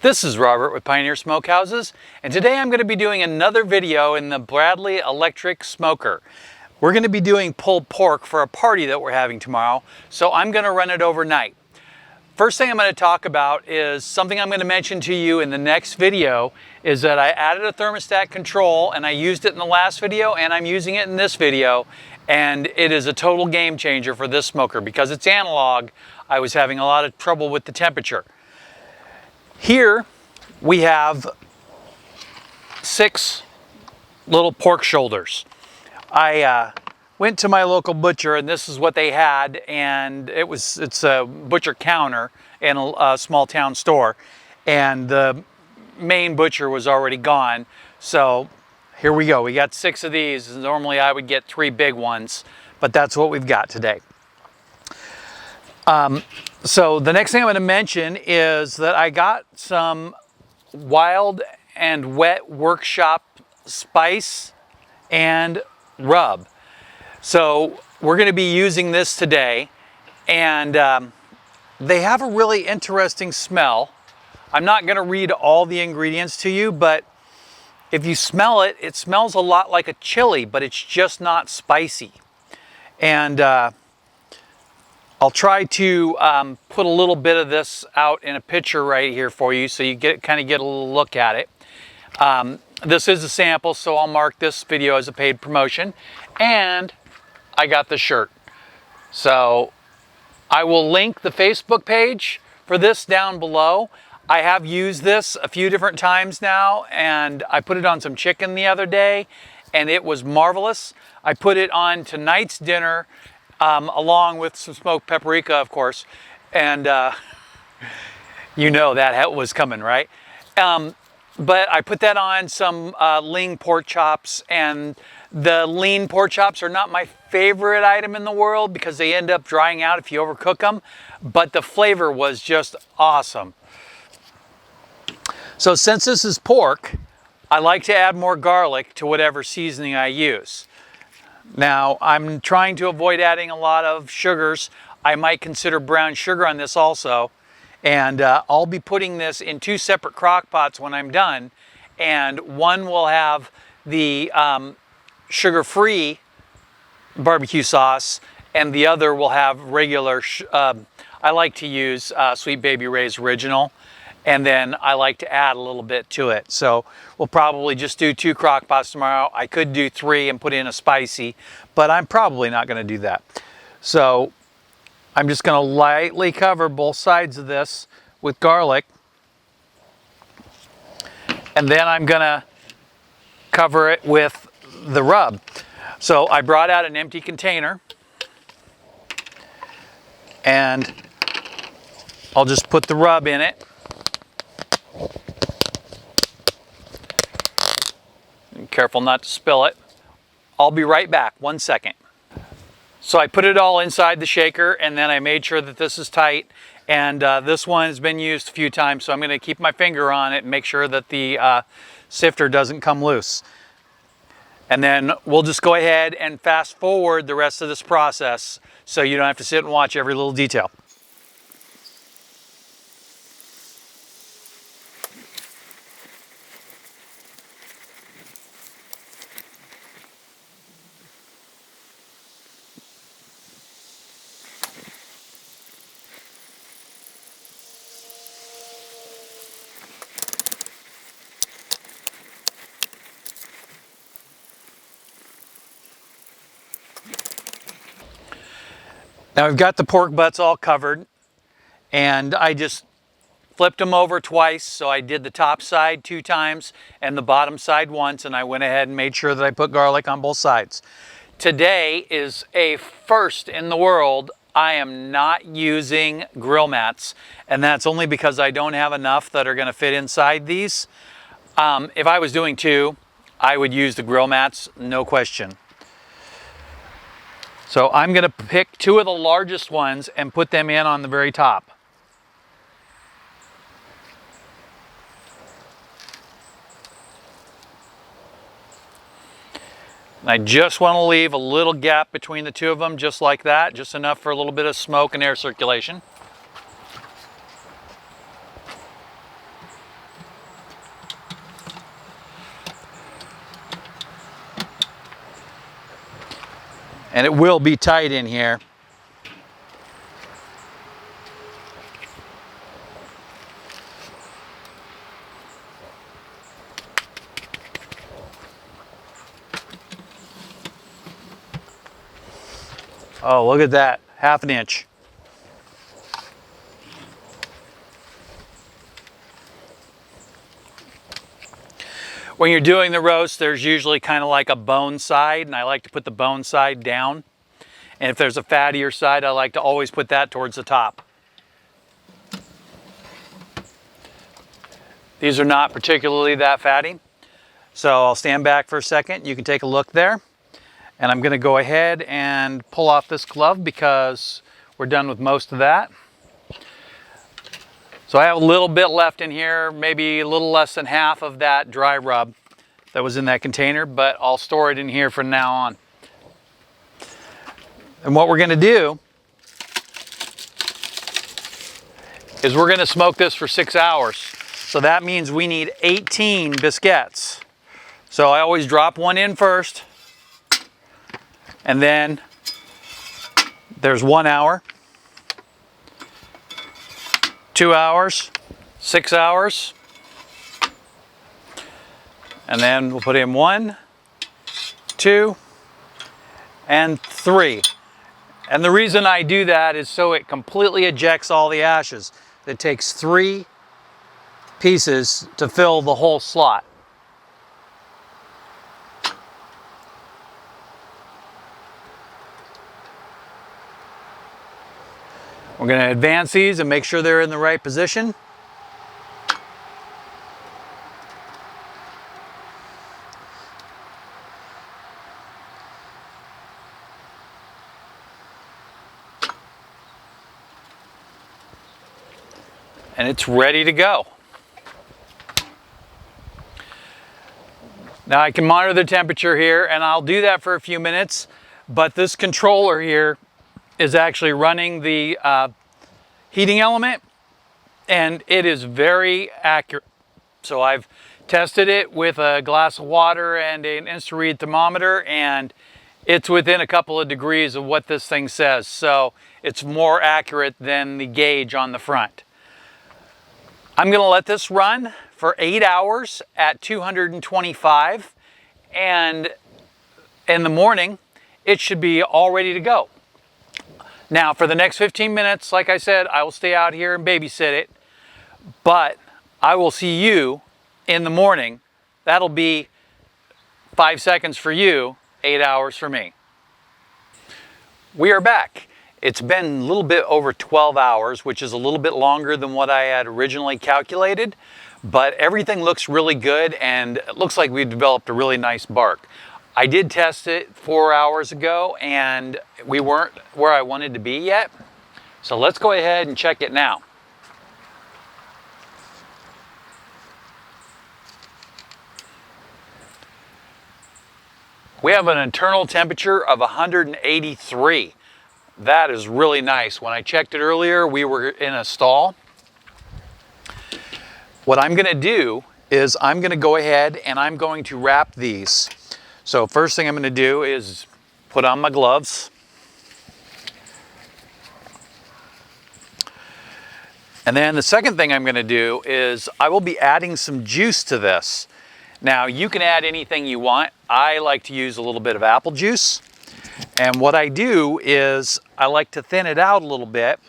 This is Robert with Pioneer Smokehouses, and today I'm going to be doing another video in the Bradley electric smoker. We're going to be doing pulled pork for a party that we're having tomorrow, so I'm going to run it overnight. First thing I'm going to talk about is something I'm going to mention to you in the next video, is that I added a thermostat control and I used it in the last video and I'm using it in this video, and it is a total game changer for this smoker. Because it's analog, I was having a lot of trouble with the temperature. Here we have 6 little pork shoulders. Went to my local butcher and this is what they had, and it's a butcher counter in a small town store, and the main butcher was already gone. So here we go. We got 6 of these. Normally I would get 3 big ones, but that's what we've got today. So the next thing I'm going to mention is that I got some wild and wet workshop spice and rub. So we're going to be using this today, and they have a really interesting smell. I'm not going to read all the ingredients to you, but if you smell it, it smells a lot like a chili, but it's just not spicy. And I'll try to put a little bit of this out in a picture right here for you so you kind of get a little look at it. This is a sample, so I'll mark this video as a paid promotion. And I got the shirt. So I will link the Facebook page for this down below. I have used this a few different times now, and I put it on some chicken the other day and it was marvelous. I put it on tonight's dinner along with some smoked paprika, of course, and you know that was coming, right? But I put that on some lean pork chops, and the lean pork chops are not my favorite item in the world because they end up drying out if you overcook them, but the flavor was just awesome. So since this is pork, I like to add more garlic to whatever seasoning I use. Now, I'm trying to avoid adding a lot of sugars. I might consider brown sugar on this also. And I'll be putting this in 2 separate crock pots when I'm done. And one will have the sugar-free barbecue sauce, and the other will have regular, I like to use Sweet Baby Ray's Original. And then I like to add a little bit to it. So we'll probably just do 2 crock pots tomorrow. I could do 3 and put in a spicy, but I'm probably not going to do that. So I'm just going to lightly cover both sides of this with garlic. And then I'm going to cover it with the rub. So I brought out an empty container, and I'll just put the rub in it. Careful not to spill it. I'll be right back, 1 second. So I put it all inside the shaker, and then I made sure that this is tight. And this one has been used a few times, so I'm going to keep my finger on it and make sure that the sifter doesn't come loose. And then we'll just go ahead and fast forward the rest of this process so you don't have to sit and watch every little detail. Now I've got the pork butts all covered, and I just flipped them over twice. So I did the top side 2 times and the bottom side once, and I went ahead and made sure that I put garlic on both sides. Today is a first in the world. I am not using grill mats, and that's only because I don't have enough that are going to fit inside these. If I was doing 2, I would use the grill mats, no question. So I'm going to pick 2 of the largest ones and put them in on the very top. And I just want to leave a little gap between the 2 of them, just like that, just enough for a little bit of smoke and air circulation. And it will be tight in here. Oh, look at that, 1/2 inch. When you're doing the roast, there's usually kind of like a bone side, and I like to put the bone side down. And if there's a fattier side, I like to always put that towards the top. These are not particularly that fatty. So I'll stand back for a second. You can take a look there. And I'm gonna go ahead and pull off this glove because we're done with most of that. So I have a little bit left in here, maybe a little less than half of that dry rub that was in that container, but I'll store it in here from now on. And what we're gonna do is we're gonna smoke this for 6 hours. So that means we need 18 biscuits. So I always drop one in first, and then there's 1 hour, 2 hours, 6 hours, and then we'll put in 1, 2, and 3. And the reason I do that is so it completely ejects all the ashes. It takes 3 pieces to fill the whole slot. We're going to advance these and make sure they're in the right position. And it's ready to go. Now I can monitor the temperature here, and I'll do that for a few minutes, but this controller here is actually running the heating element, and it is very accurate. So I've tested it with a glass of water and an InstaRead thermometer, and it's within a couple of degrees of what this thing says. So it's more accurate than the gauge on the front. I'm gonna let this run for 8 hours at 225, and in the morning, it should be all ready to go. Now, for the next 15 minutes, like I said, I will stay out here and babysit it, but I will see you in the morning. That'll be 5 seconds for you, 8 hours for me. We are back. It's been a little bit over 12 hours, which is a little bit longer than what I had originally calculated, but everything looks really good, and it looks like we've developed a really nice bark. I did test it 4 hours ago, and we weren't where I wanted to be yet. So let's go ahead and check it now. We have an internal temperature of 183. That is really nice. When I checked it earlier, we were in a stall. What I'm gonna do is I'm gonna go ahead and I'm going to wrap these. So first thing I'm gonna do is put on my gloves. And then the second thing I'm gonna do is I will be adding some juice to this. Now you can add anything you want. I like to use a little bit of apple juice. And what I do is I like to thin it out a little bit.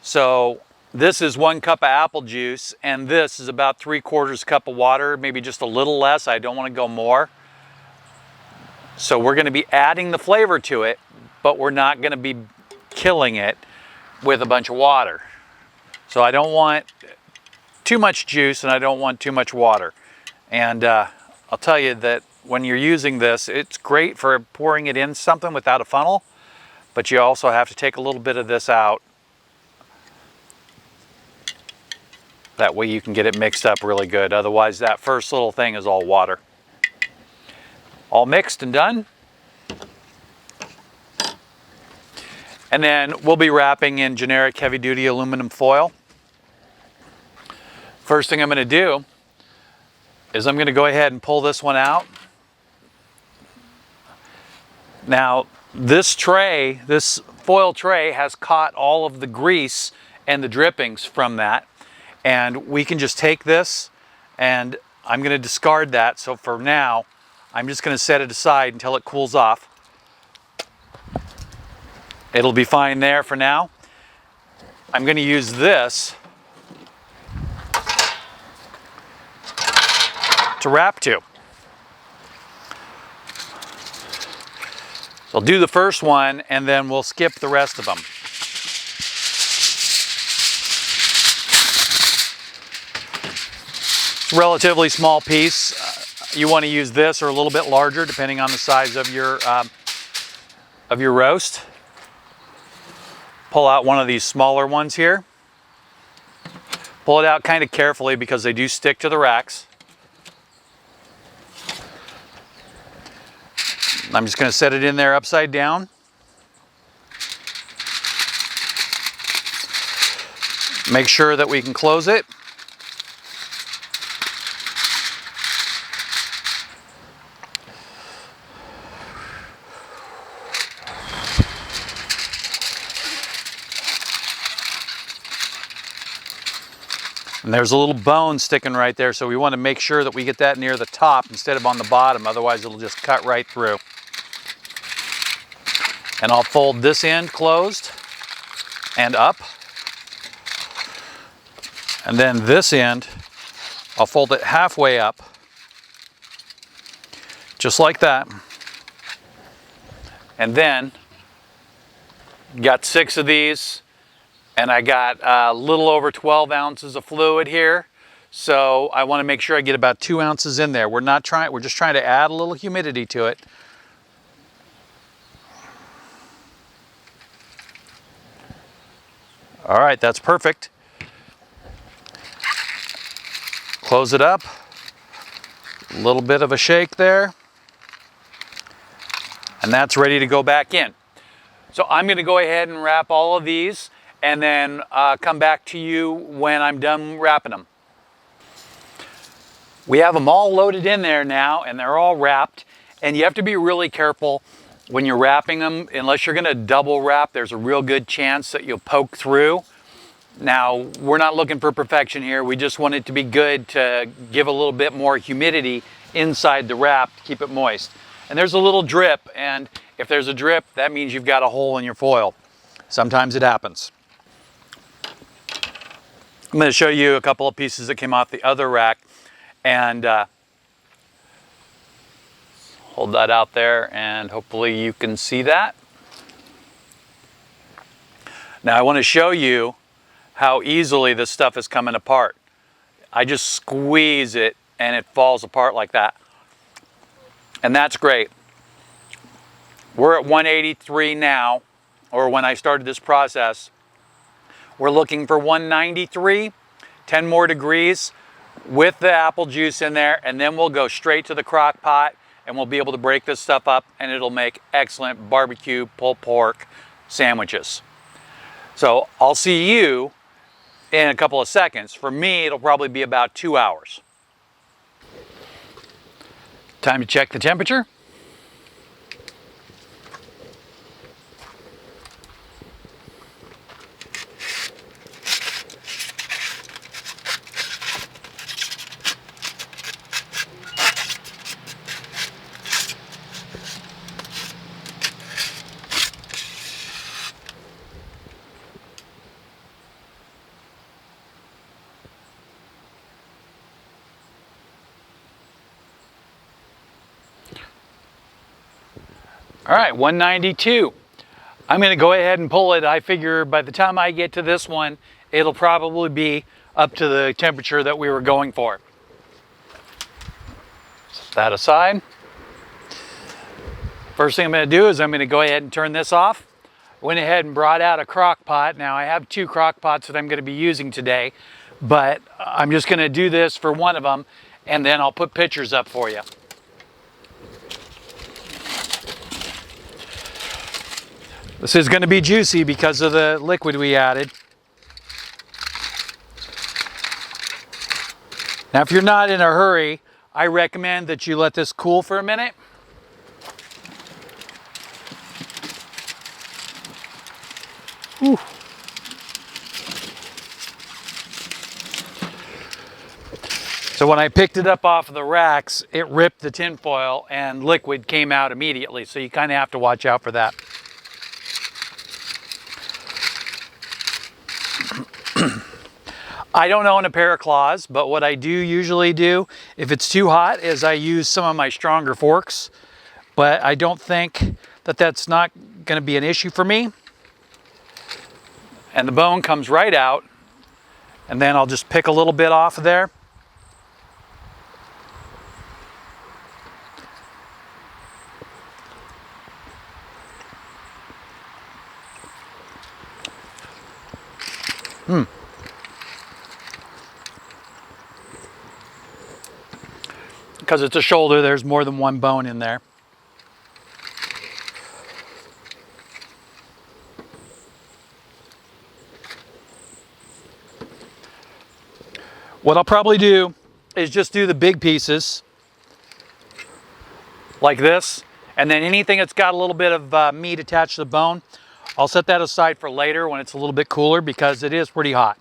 So this is 1 cup of apple juice, and this is about 3/4 cup of water, maybe just a little less. I don't want to go more. So we're going to be adding the flavor to it, but we're not going to be killing it with a bunch of water. So I don't want too much juice and I don't want too much water. And I'll tell you that when you're using this, it's great for pouring it in something without a funnel, but you also have to take a little bit of this out. That way you can get it mixed up really good. Otherwise, that first little thing is all water. All mixed and done. And then we'll be wrapping in generic heavy-duty aluminum foil. First thing I'm going to do is I'm going to go ahead and pull this one out. Now, this tray, this foil tray, has caught all of the grease and the drippings from that. And we can just take this, and I'm going to discard that. So for now, I'm just going to set it aside until it cools off. It'll be fine there for now. I'm going to use this to wrap to. So I'll do the first one, and then we'll skip the rest of them. It's a relatively small piece. You want to use this or a little bit larger, depending on the size of your roast. Pull out one of these smaller ones here. Pull it out kind of carefully because they do stick to the racks. I'm just going to set it in there upside down. Make sure that we can close it. And there's a little bone sticking right there, so we want to make sure that we get that near the top instead of on the bottom, otherwise it'll just cut right through. And I'll fold this end closed and up. And then this end, I'll fold it halfway up, just like that. And then, got 6 of these. And I got a little over 12 ounces of fluid here. So I want to make sure I get about 2 ounces in there. We're just trying to add a little humidity to it. All right, that's perfect. Close it up. A little bit of a shake there. And that's ready to go back in. So I'm going to go ahead and wrap all of these, and then come back to you when I'm done wrapping them. We have them all loaded in there now, and they're all wrapped. And you have to be really careful when you're wrapping them. Unless you're gonna double wrap, there's a real good chance that you'll poke through. Now, we're not looking for perfection here. We just want it to be good to give a little bit more humidity inside the wrap to keep it moist. And there's a little drip, and if there's a drip, that means you've got a hole in your foil. Sometimes it happens. I'm going to show you a couple of pieces that came off the other rack, and hold that out there, and hopefully you can see that. Now I want to show you how easily this stuff is coming apart. I just squeeze it and it falls apart like that. And that's great. We're at 183 now, or when I started this process. We're looking for 193, 10 more degrees with the apple juice in there, and then we'll go straight to the crock pot and we'll be able to break this stuff up, and it'll make excellent barbecue pulled pork sandwiches. So I'll see you in a couple of seconds. For me, it'll probably be about 2 hours. Time to check the temperature. All right, 192. I'm going to go ahead and pull it. I figure by the time I get to this one, it'll probably be up to the temperature that we were going for. Set that aside. First thing I'm going to do is I'm going to go ahead and turn this off. Went ahead and brought out a crock pot. Now I have 2 crock pots that I'm going to be using today, but I'm just going to do this for one of them, and then I'll put pictures up for you. This is going to be juicy because of the liquid we added. Now, if you're not in a hurry, I recommend that you let this cool for a minute. Whew. So when I picked it up off of the racks, it ripped the tin foil and liquid came out immediately. So you kind of have to watch out for that. I don't own a pair of claws, but what I do usually do, if it's too hot, is I use some of my stronger forks. But I don't think that that's not going to be an issue for me. And the bone comes right out. And then I'll just pick a little bit off of there. Because it's a shoulder, there's more than one bone in there. What I'll probably do is just do the big pieces like this, and then anything that's got a little bit of meat attached to the bone, I'll set that aside for later when it's a little bit cooler because it is pretty hot.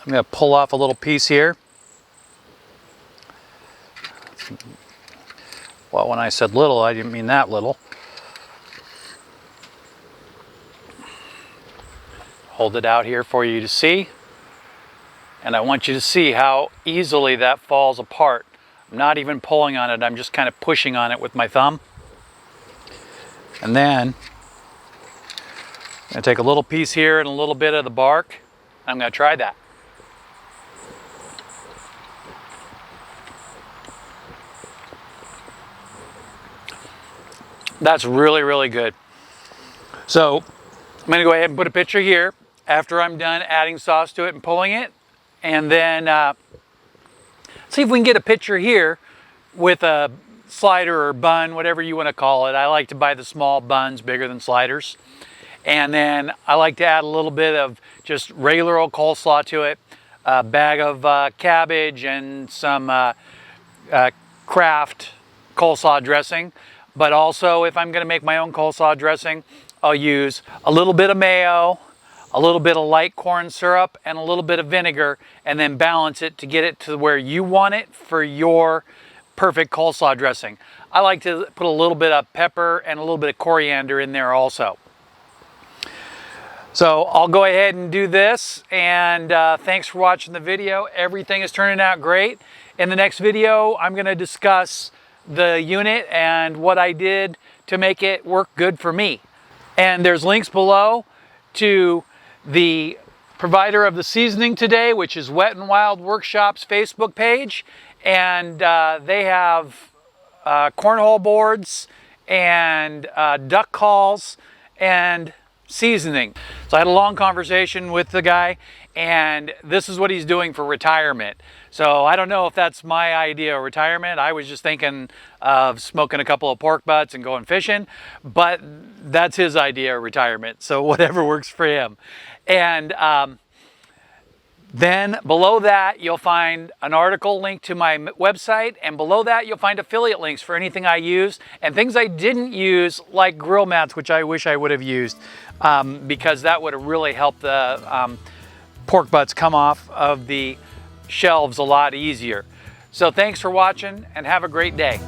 I'm going to pull off a little piece here. Well, when I said little, I didn't mean that little. Hold it out here for you to see. And I want you to see how easily that falls apart. I'm not even pulling on it, I'm just kind of pushing on it with my thumb. And then I'm going to take a little piece here and a little bit of the bark. I'm going to try that. That's really, really good. So I'm going to go ahead and put a picture here after I'm done adding sauce to it and pulling it. And then see if we can get a picture here with a slider or bun, whatever you want to call it. I like to buy the small buns, bigger than sliders. And then I like to add a little bit of just regular old coleslaw to it, a bag of cabbage and some Kraft coleslaw dressing. But also, if I'm going to make my own coleslaw dressing, I'll use a little bit of mayo, a little bit of light corn syrup, and a little bit of vinegar, and then balance it to get it to where you want it for your perfect coleslaw dressing. I like to put a little bit of pepper and a little bit of coriander in there also. So I'll go ahead and do this, and thanks for watching the video. Everything is turning out great. In the next video, I'm going to discuss the unit and what I did to make it work good for me. And there's links below to the provider of the seasoning today, which is Wet n Wild Workshop's Facebook page. And they have cornhole boards and duck calls and seasoning. So I had a long conversation with the guy, and this is what he's doing for retirement. So I don't know if that's my idea of retirement. I was just thinking of smoking a couple of pork butts and going fishing, but that's his idea of retirement. So whatever works for him. And then below that, you'll find an article linked to my website, and below that, you'll find affiliate links for anything I used and things I didn't use, like grill mats, which I wish I would have used, because that would have really helped the pork butts come off of the shelves a lot easier. So thanks for watching and have a great day.